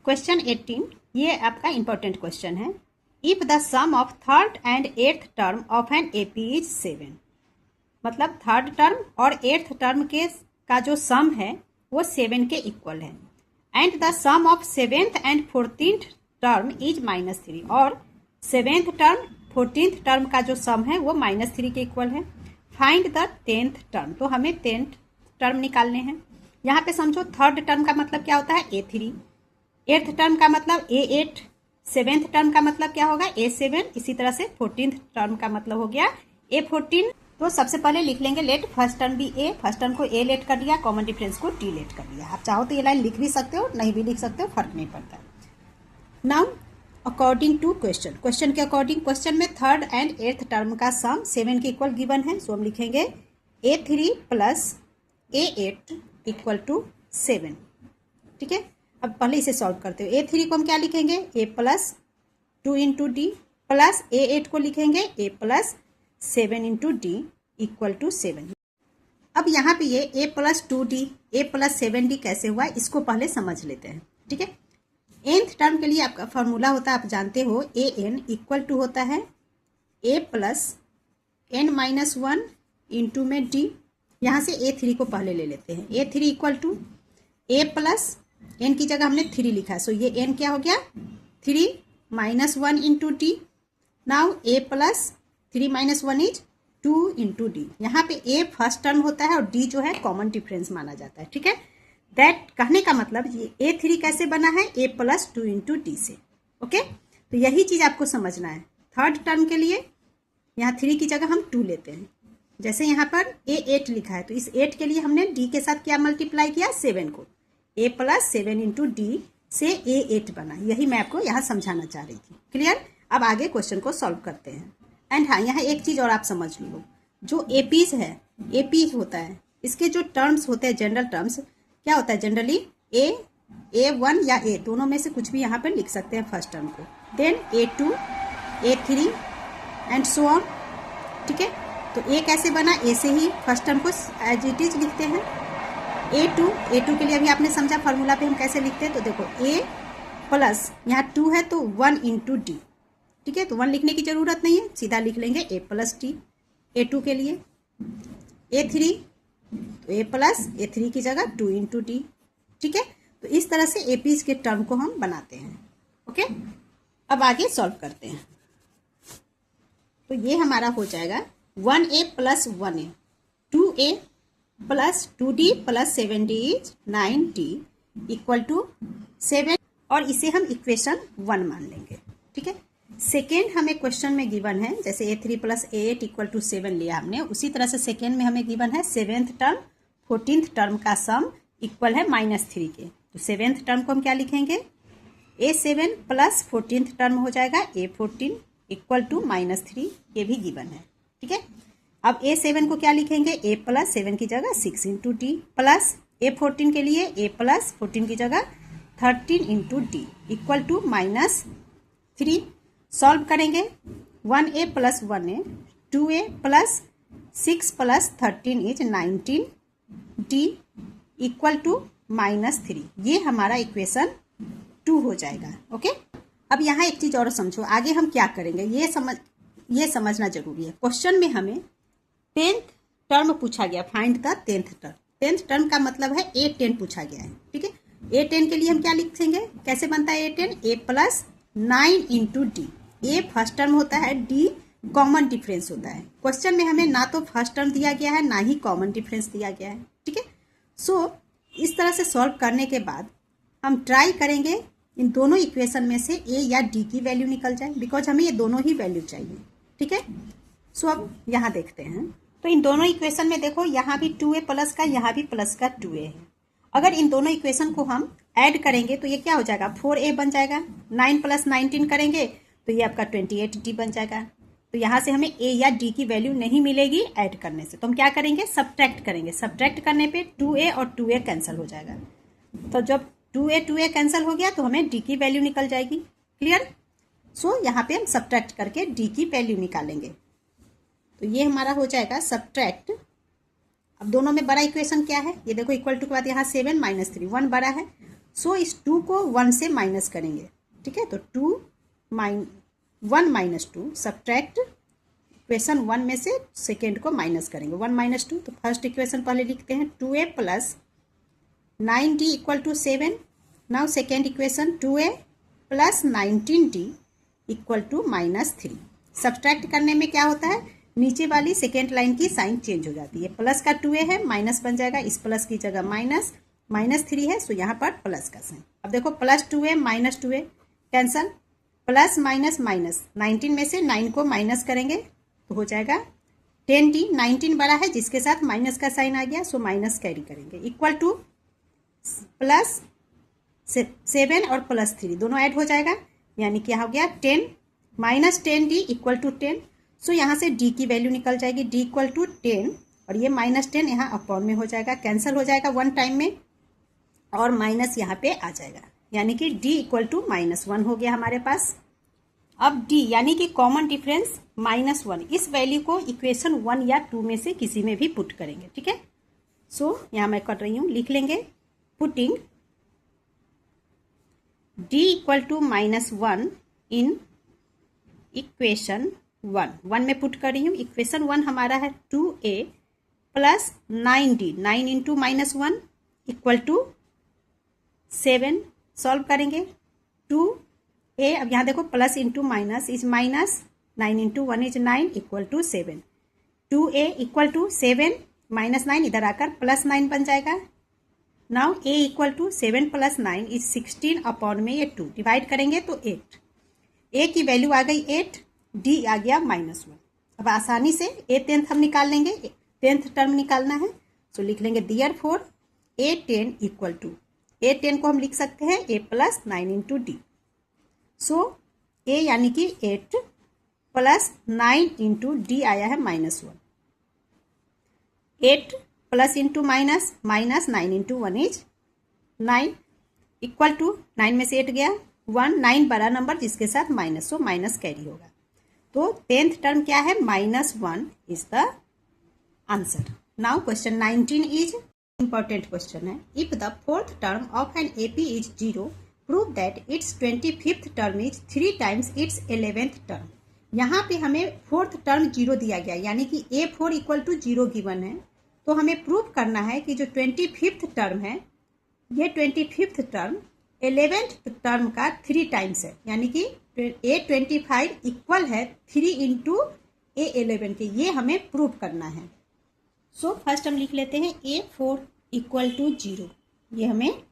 Question 18, ये आपका important question है। If the sum of third and eighth term of an AP is 7, मतलब third term और eighth term के का जो सम है वो 7 के इक्वल है। And the sum of seventh and 14th term is -3, और सेवेंथ टर्म 14th टर्म का जो सम है वो -3 के इक्वल है। फाइंड द 10th टर्म, तो हमें 10th टर्म निकालने हैं। यहाँ पे समझो थर्ड टर्म का मतलब क्या होता है A3, एट्थ टर्म का मतलब A8, सेवेंथ टर्म का मतलब क्या होगा A7, इसी तरह से 14th टर्म का मतलब हो गया A14। तो सबसे पहले लिख लेंगे लेट फर्स्ट टर्म भी A, फर्स्ट टर्म को A लेट कर लिया, कॉमन डिफरेंस को D लेट कर लिया। आप चाहो तो ये लाइन लिख भी सकते हो, नहीं भी लिख सकते हो, फर्क नहीं पड़ता। Now according to question, question के अकॉर्डिंग, क्वेश्चन में थर्ड एंड एट्थ टर्म का सम 7 के इक्वल गिवन है। सो हम लिखेंगे A3 plus A8 equal to 7। ठीक है, अब पहले इसे सॉल्व करते हो। A3 को हम क्या लिखेंगे A plus 2 into D, plus A8 को लिखेंगे A plus 7 into D equal to 7। अब यहाँ पे ये A plus 2D, A plus 7D कैसे हुआ इसको पहले समझ लेते हैं। ठीक है, nth टर्म के लिए आपका फॉर्मूला होता है, आप जानते हो AN इक्वल टू होता है A प्लस n-1 इंटू में D। यहाँ से A3 को पहले ले लेते हैं। A3 equal to A plus n की जगह हमने 3 लिखा है, सो ये n क्या हो गया 3 -1 into D. Now A plus 3 - 1 is 2 into D. यहाँ पे A फर्स्ट टर्म होता है और D जो है कॉमन डिफरेंस माना जाता है। ठीक है, दैट कहने का मतलब ये A3 कैसे बना है A प्लस 2 इंटू डी से। ओके, तो यही चीज आपको समझना है। थर्ड टर्म के लिए यहाँ 3 की जगह हम 2 लेते हैं। जैसे यहाँ पर A8 लिखा है तो इस 8 के लिए हमने D के साथ क्या मल्टीप्लाई किया 7 को, A प्लस 7 इंटू डी से A8 बना। यही मैं आपको यहाँ समझाना चाह रही थी। क्लियर, अब आगे क्वेश्चन को सॉल्व करते हैं। एंड हाँ, यहाँ एक चीज और आप समझ लो, जो एपीज है, एपी होता है, इसके जो टर्म्स होते हैं जनरल टर्म्स, क्या होता है जनरली A1 या A दोनों में से कुछ भी यहाँ पर लिख सकते हैं फर्स्ट टर्म को, then A2, A3 and so on. ठीक है, तो A कैसे बना, A से ही फर्स्ट टर्म को एज इट इज लिखते हैं। A2 के लिए अभी आपने समझा फॉर्मूला पे हम कैसे लिखते हैं। तो देखो A प्लस यहाँ 2 है तो 1 इंटू डी। ठीक है, तो 1 लिखने की जरूरत नहीं है, सीधा लिख लेंगे A प्लस डी। A2 के लिए A3, तो A प्लस A3 की जगह 2 इंटू डी। ठीक है, तो इस तरह से एपीज के टर्म को हम बनाते हैं। ओके, अब आगे सॉल्व करते हैं। तो ये हमारा हो जाएगा 1A plus 1A, 2A plus 2D plus 7D is 9D equal to 7, और इसे हम इक्वेशन 1 मान लेंगे। ठीक है, सेकेंड हमें क्वेश्चन में गिवन है, जैसे A3 plus A8 equal to 7 लिया हमने, उसी तरह से सेकेंड में हमें गिवन है सेवेंथ टर्म 14th टर्म का सम इक्वल है -3 के। तो सेवेंथ टर्म को हम क्या लिखेंगे A7 प्लस 14th टर्म हो जाएगा A14 इक्वल टू -3, ये भी गिवन है। ठीक है, अब A7 को क्या लिखेंगे A प्लस 7 की जगह 6 इंटू डी, प्लस A14 के लिए A प्लस 14 की जगह 13 into D equal to -3। Solve करेंगे 1A plus 1A, 2A plus 6 plus 13 is 19D equal to -3। ये हमारा इक्वेशन 2 हो जाएगा। ओके, अब यहाँ एक चीज और समझो, आगे हम क्या करेंगे ये समझना जरूरी है। क्वेश्चन में हमें 10th टर्म पूछा गया, find the 10th term. 10th term का मतलब है A10 पूछा गया है। ठीक है, A10 के लिए हम क्या लिखेंगे, कैसे बनता है A10, A plus 9 into D. A first term होता है, D कॉमन डिफरेंस होता है। क्वेश्चन में हमें ना तो फर्स्ट टर्म दिया गया है ना ही कॉमन डिफरेंस दिया गया है। ठीक है, सो इस तरह से सॉल्व करने के बाद हम ट्राई करेंगे इन दोनों इक्वेशन में से A या D की वैल्यू निकल जाए, बिकॉज हमें ये दोनों ही वैल्यू चाहिए। ठीक है, सो अब यहाँ देखते हैं। तो इन दोनों इक्वेशन में देखो, यहाँ भी 2A प्लस का, यहाँ भी प्लस का 2A है। अगर इन दोनों इक्वेशन को हम ऐड करेंगे तो ये क्या हो जाएगा 4A बन जाएगा। 9 प्लस 19 करेंगे तो ये आपका 28D बन जाएगा। तो यहाँ से हमें A या D की वैल्यू नहीं मिलेगी ऐड करने से, तो हम क्या करेंगे सब्ट्रैक्ट करेंगे। सब्ट्रैक्ट करने पे 2A और 2A कैंसिल हो जाएगा। तो जब 2A कैंसिल हो गया तो हमें D की वैल्यू निकल जाएगी। क्लियर, सो यहाँ पे हम सब्ट्रैक्ट करके D की वैल्यू निकालेंगे। तो ये हमारा हो जाएगा सब्ट्रैक्ट। अब दोनों में बड़ा इक्वेशन क्या है, ये देखो इक्वल टू के बाद यहाँ 7 - 3, 1 बड़ा है, सो इस 2 को 1 से माइनस करेंगे, ठीक है। तो 1 माइनस 2 सब्ट्रैक्ट इक्वेशन 1 में से सेकेंड को माइनस करेंगे, 1 माइनस 2। तो फर्स्ट इक्वेशन पहले लिखते हैं, 2a plus 9d equal to 7। Now second equation 2a plus 19d equal to -3। Subtract करने में क्या होता है, नीचे वाली सेकेंड लाइन की साइन चेंज हो जाती है। प्लस का 2a है, माइनस बन जाएगा, इस प्लस की जगह माइनस, -3 है, सो यहाँ पर प्लस का साइन। अब देखो plus 2a minus 2a cancel, plus minus minus, 19 में से 9 को माइनस करेंगे तो हो जाएगा 10d। 19 बड़ा है जिसके साथ माइनस का साइन आ गया, सो माइनस कैरी करेंगे, इक्वल टू प्लस 7 और प्लस 3 दोनों ऐड हो जाएगा, यानी कि यहाँ हो गया 10 माइनस 10d इक्वल टू 10। सो यहाँ से d की वैल्यू निकल जाएगी, d इक्वल टू 10 और ये -10 यहाँ अपॉन में हो जाएगा, कैंसिल हो जाएगा 1 टाइम में और माइनस यहाँ पे आ जाएगा, यानी कि d इक्वल टू -1 हो गया हमारे पास। अब d यानी कि कॉमन डिफरेंस -1, इस वैल्यू को इक्वेशन 1 या 2 में से किसी में भी पुट करेंगे, ठीक है। सो यहाँ मैं कर रही हूँ, लिख लेंगे putting d equal to -1 in equation 1 में पुट कर रही हूँ। इक्वेशन 1 हमारा है 2a plus 9d, 9 into -1 equal to 7। Solve करेंगे 2a, अब यहाँ देखो plus into minus is minus, 9 into 1 is 9 equal to 7। 2a equal to 7 -9 इधर आकर +9 बन जाएगा। Now a equal to 7 plus 9 is 16 upon में ये 2 डिवाइड करेंगे तो 8, a की वैल्यू आ गई 8, d आ गया -1। अब आसानी से a 10th हम निकाल लेंगे, 10th टर्म निकालना है, सो लिख लेंगे therefore a10 equal to, a10 को हम लिख सकते हैं a plus 9 into D. So a यानी कि 8 प्लस 9 इंटू डी आया है -1। 8 plus into minus, -9 into 1 is 9 equal to 9 में से 8 गया 1, 9 बड़ा नंबर जिसके साथ माइनस, सो माइनस कैरी होगा। तो 10th टर्म क्या है, -1 is the answer. Now question 19 is important question है। If the 4th term of an AP is 0, prove that its 25th term is 3 times its 11th term. यहाँ पे हमें 4th term 0 दिया गया, यानी कि A4 इक्वल टू 0 गिवन है। तो हमें प्रूव करना है कि जो 25th टर्म है, ये 25th टर्म 11th टर्म का 3 टाइम्स है, यानी कि A25 इक्वल है 3 इंटू A11 के, ये हमें प्रूव करना है। सो फर्स्ट हम लिख लेते हैं A4 इक्वल टू 0, ये हमें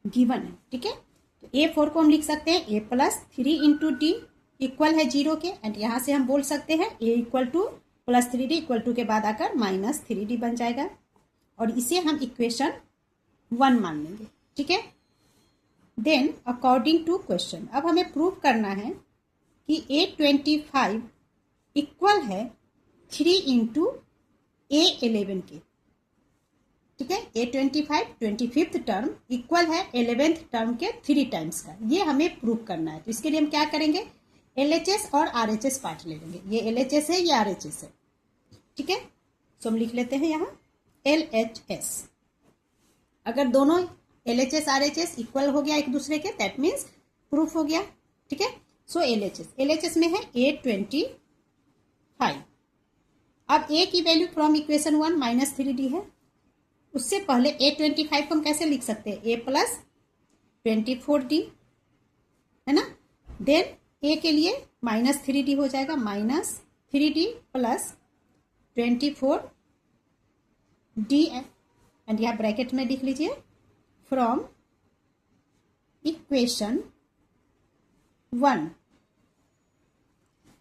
गिवन है, ठीक है। तो A4 को हम लिख सकते हैं A plus 3 into D equal है 0 के, एंड यहाँ से हम बोल सकते हैं A equal to plus 3D equal to के बाद आकर -3D बन जाएगा, और इसे हम इक्वेशन 1 मान लेंगे, ठीक है। देन अकॉर्डिंग टू क्वेश्चन, अब हमें प्रूव करना है कि A25 इक्वल है 3 इंटू A11 के, ठीक है। A25 25th टर्म इक्वल है 11th टर्म के 3 टाइम्स का, ये हमें प्रूव करना है। तो इसके लिए हम क्या करेंगे, LHS और RHS पार्ट ले लेंगे। ये LHS है, ये RHS है, ठीक है। सो हम लिख लेते हैं यहाँ LHS। अगर दोनों LHS RHS इक्वल हो गया एक दूसरे के, दैट मीन्स प्रूफ हो गया, ठीक है। सो LHS में है A25। अब A की वैल्यू फ्रॉम इक्वेशन 1 -3D है, उससे पहले A25 को हम कैसे लिख सकते हैं, A प्लस 24D है ना। देन A के लिए -3D हो जाएगा, -3D प्लस 24D, एंड यहाँ ब्रैकेट में लिख लीजिए फ्रॉम इक्वेशन 1।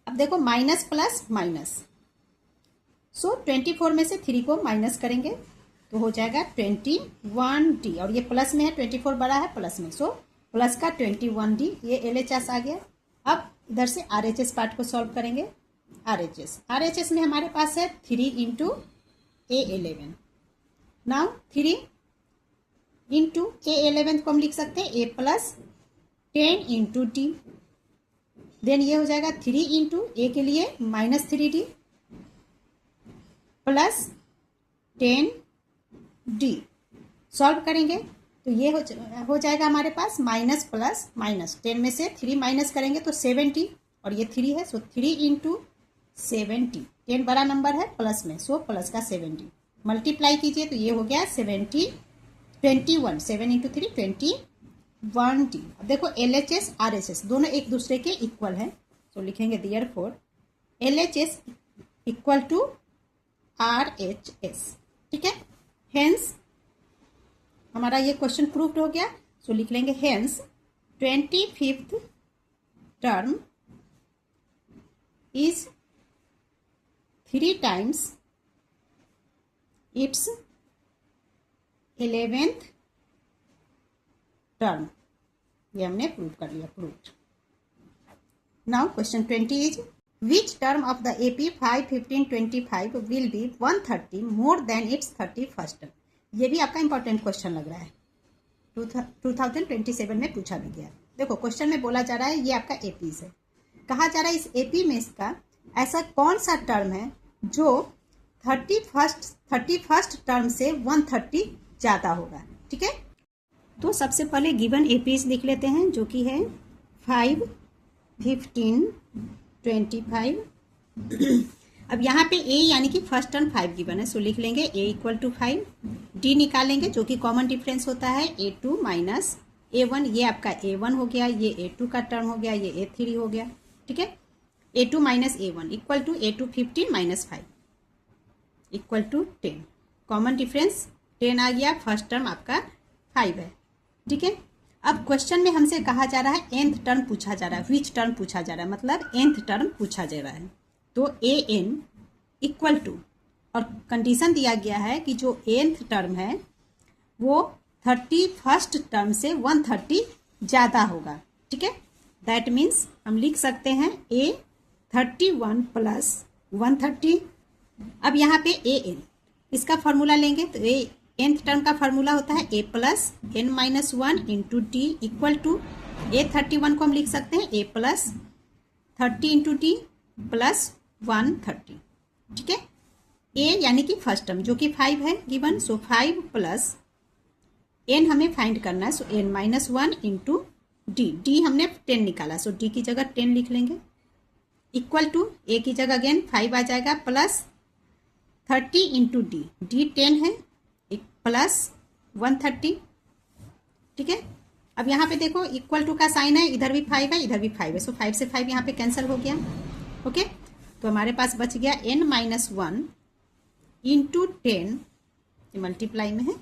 अब देखो माइनस प्लस माइनस, सो 24 में से 3 को माइनस करेंगे तो हो जाएगा 21D, और ये प्लस में है, 24 बड़ा है प्लस में, सो प्लस का 21D, ये LHS आ गया। अब इधर से RHS पार्ट को सॉल्व करेंगे। RHS में हमारे पास है 3 into A11। Now 3 into A11 को हम लिख सकते हैं A plus 10 into D। Then ये हो जाएगा 3 इंटू A के लिए -3D प्लस 10D। सॉल्व करेंगे तो ये हो जाएगा हमारे पास माइनस प्लस माइनस, 10 में से 3 माइनस करेंगे तो 70, और ये 3 है, सो 3 इंटू 70, 10 बड़ा नंबर है प्लस में, सो प्लस का 70 मल्टीप्लाई कीजिए तो ये हो गया 21, 7 इंटू 3 21T। अब देखो LHS RHS दोनों एक दूसरे के इक्वल है, तो लिखेंगे therefore LHS equal to RHS, ठीक है। हेंस हमारा ये क्वेश्चन प्रूव्ड हो गया, सो लिख लेंगे hence 25th term is 3 times its 11th term. ये हमने प्रूव कर लिया, proved. Now question 20 is which term of the AP 5, 15, 25 will be 130 more than it's 31st term. ये भी आपका इंपॉर्टेंट क्वेश्चन लग रहा है, 2027 में पूछा भी गया। देखो क्वेश्चन में बोला जा रहा है ये आपका एपीज है, कहा जा रहा है इस एपी में इसका ऐसा कौन सा टर्म है जो 31st टर्म से 130 ज़्यादा होगा, ठीक है। तो सबसे पहले गिवन एपीज लिख लेते हैं जो कि है 5, 15, 25। अब यहाँ पे ए यानी कि फर्स्ट टर्म 5 गिवन है, सो लिख लेंगे ए इक्वल टू 5। डी निकालेंगे जो कि कॉमन डिफरेंस होता है A2 माइनस A1, ये आपका A1 हो गया, ये A2 का टर्म हो गया, ये A3 हो गया, ठीक है। A2 minus A1 equal to A2 15 minus 5 equal to 10, common difference 10 आ गया, फर्स्ट टर्म आपका 5 है, ठीक है। अब क्वेश्चन में हमसे कहा जा रहा है nth टर्म पूछा जा रहा है, विच टर्म पूछा जा रहा है, मतलब nth टर्म पूछा जा रहा है। तो an इक्वल टू, और कंडीशन दिया गया है कि जो nth टर्म है वो 31st टर्म से 130 ज़्यादा होगा, ठीक है। दैट मीन्स हम लिख सकते हैं a 31 प्लस 130। अब यहाँ पे an इसका फॉर्मूला लेंगे तो nth टर्म का फॉर्मूला होता है a plus n minus 1 into D equal to a 31 को हम लिख सकते हैं a plus 30 into D plus 130, ठीक है। a यानी कि फर्स्ट टर्म जो कि 5 है गिवन, सो 5 प्लस n हमें फाइंड करना है, सो n माइनस 1 इंटू डी हमने 10 निकाला, सो डी की जगह 10 लिख लेंगे इक्वल टू a की जगह अगेन 5 आ जाएगा प्लस 30 इंटू डी 10 है प्लस 130, ठीक है। अब यहाँ पे देखो इक्वल टू का साइन है, इधर भी 5 है इधर भी 5 है, सो 5 से 5 यहाँ पे कैंसिल हो गया, ओके। तो हमारे पास बच गया n माइनस 1 इंटू 10 मल्टीप्लाई में है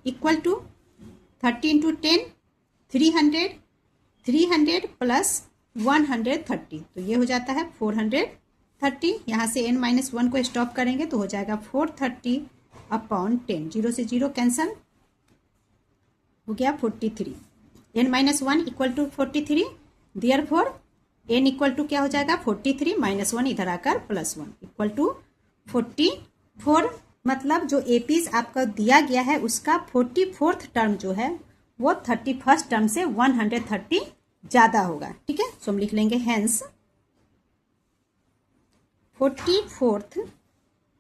इक्वल टू 30 इंटू 10 300 प्लस 130, तो ये हो जाता है 430। यहाँ से n माइनस 1 को स्टॉप करेंगे तो हो जाएगा 430 अपॉन 10, 0 से 0 कैंसल हो गया 43। n minus 1 equal to 43, therefore n equal to क्या हो जाएगा 43 माइनस 1 इधर आकर प्लस 1 इक्वल टू 44। मतलब जो एपीज आपका दिया गया है उसका 44th टर्म जो है वो 31st टर्म से 130 ज़्यादा होगा, ठीक है। सो हम लिख लेंगे hence 44th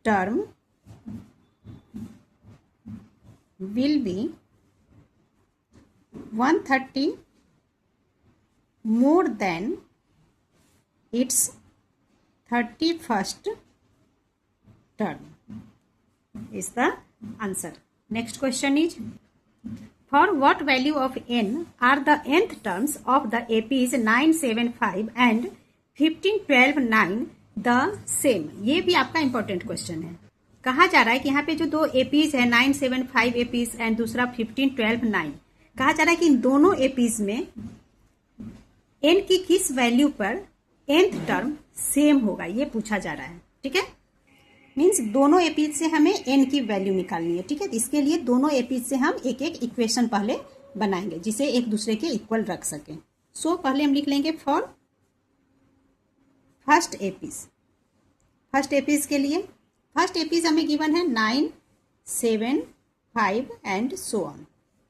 term will be 130 more than its 31st term is the answer. Next question is for what value of n are the nth terms of the APs 9, 7, 5 and 15, 12, 9 the same। ये भी आपका important question है। कहा जा रहा है कि यहाँ पे जो दो एपीज है 9, 7, 5 एपीज एंड दूसरा 15, 12, 9, कहा जा रहा है कि इन दोनों एपीज में n की किस वैल्यू पर nth टर्म सेम होगा, ये पूछा जा रहा है, ठीक है। मीन्स दोनों एपीज से हमें n की वैल्यू निकालनी है, ठीक है। इसके लिए दोनों एपीज से हम एक एक इक्वेशन पहले बनाएंगे जिसे एक दूसरे के इक्वल रख सकें। सो पहले हम लिख लेंगे फॉर फर्स्ट एपीज के लिए फर्स्ट एपीज हमें गिवन है 9, 7, 5 एंड सो ऑन।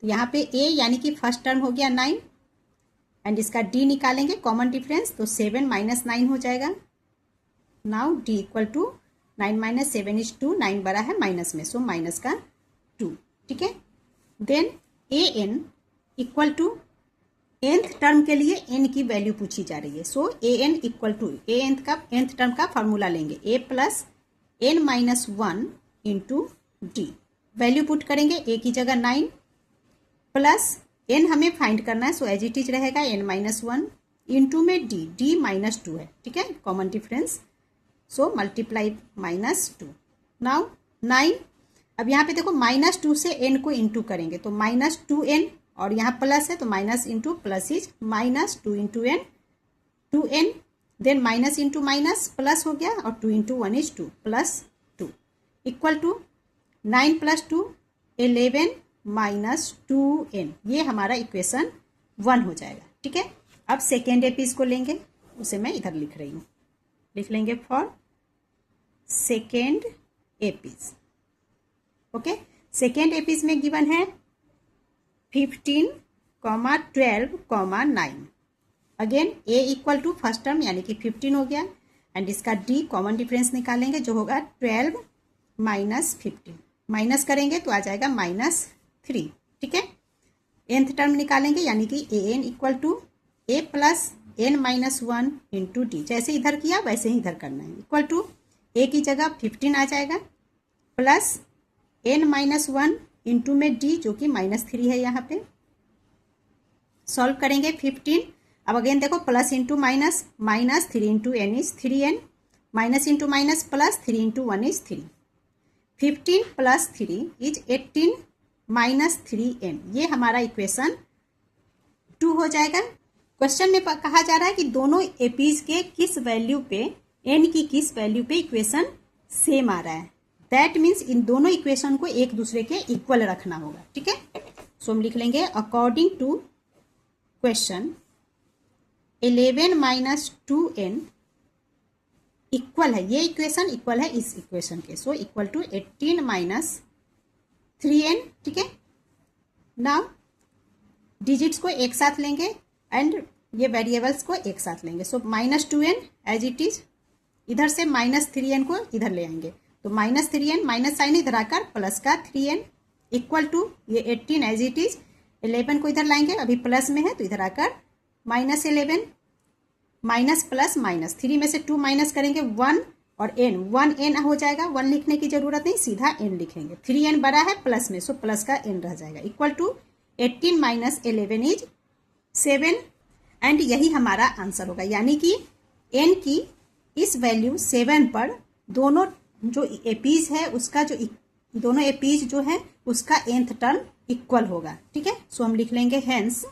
तो यहाँ पे a यानी कि फर्स्ट टर्म हो गया 9 एंड इसका d निकालेंगे कॉमन डिफरेंस, तो 7 माइनस 9 हो जाएगा। Now d equal to 9 minus 7 is 2, 9 बड़ा है माइनस में, सो माइनस का 2, ठीक है। Then A N equal to nth term के लिए n की वैल्यू पूछी जा रही है। So A N equal to nth term का फॉर्मूला लेंगे a plus n minus 1 into D. Value put करेंगे a की जगह 9 प्लस n हमें फाइंड करना है, सो एज इट इज रहेगा n माइनस 1 इंटू में d माइनस 2 है, ठीक है, common difference, so multiply minus 2। Now 9, अब यहाँ पे देखो माइनस 2 से n को इंटू करेंगे तो माइनस 2n, और यहाँ प्लस है तो minus into plus is minus 2 into n, 2n, then minus into minus plus हो गया, और 2 into 1 is 2 plus 2 equal to 9 plus 2 11 minus 2n। ये हमारा इक्वेशन 1 हो जाएगा, ठीक है। अब सेकेंड एपीज को लेंगे, उसे मैं इधर लिख रही हूँ, लिख लेंगे for second APs. Okay, second APs में गिवन है 15, 12, 9। Again a equal to first term यानी कि 15 हो गया, एंड इसका d कॉमन डिफरेंस निकालेंगे जो होगा 12 माइनस 15, माइनस करेंगे तो आ जाएगा माइनस 3, ठीक है। nth टर्म निकालेंगे यानी कि A N equal to a plus n minus 1 into D, जैसे इधर किया वैसे ही इधर करना है, इक्वल टू a की जगह 15 आ जाएगा प्लस n माइनस 1 इंटू में d जो कि माइनस 3 है, यहाँ पे सॉल्व करेंगे 15। अब अगेन देखो plus into minus, minus 3 into n is 3n, minus into minus plus 3 into 1 is 3, 15 plus 3 is 18 minus 3n। ये हमारा इक्वेशन 2 हो जाएगा। क्वेश्चन में कहा जा रहा है कि दोनों एपीज के किस वैल्यू पे, n की किस वैल्यू पे इक्वेशन सेम आ रहा है। दैट मीन्स इन दोनों इक्वेशन को एक दूसरे के इक्वल रखना होगा, ठीक है। सो हम लिख लेंगे according to question 11 minus 2n equal है, ये इक्वेशन इक्वल है इस इक्वेशन के, so equal to 18 minus 3n, ठीक है। नाउ डिजिट्स को एक साथ लेंगे एंड ये वेरिएबल्स को एक साथ लेंगे, so minus 2n as it is, इधर से माइनस 3n को इधर ले आएंगे तो माइनस 3n, माइनस साइन इधर आकर प्लस का 3n इक्वल टू ये 18 एज इट इज, 11 को इधर लाएंगे, अभी प्लस में है तो इधर आकर माइनस 11, माइनस प्लस माइनस 3 में से 2 माइनस करेंगे 1 और n, 1n हो जाएगा, 1 लिखने की जरूरत नहीं, सीधा n लिखेंगे, 3n बड़ा है प्लस में, सो प्लस का n रह जाएगा, equal to 18 minus 11 is 7, and यही हमारा आंसर होगा। यानी कि n की इस वैल्यू 7 पर दोनों जो एपीज है उसका जो दोनों एपीज जो है उसका nth टर्म इक्वल होगा, ठीक है। सो हम लिख लेंगे हेंस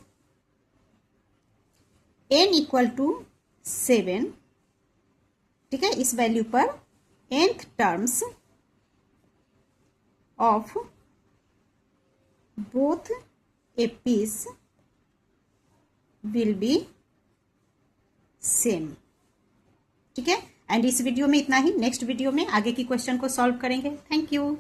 n इक्वल टू 7, ठीक है, इस वैल्यू पर nth terms of both APs will be same, ठीक है। एंड इस वीडियो में इतना ही, नेक्स्ट वीडियो में आगे की क्वेश्चन को सॉल्व करेंगे। Thank you.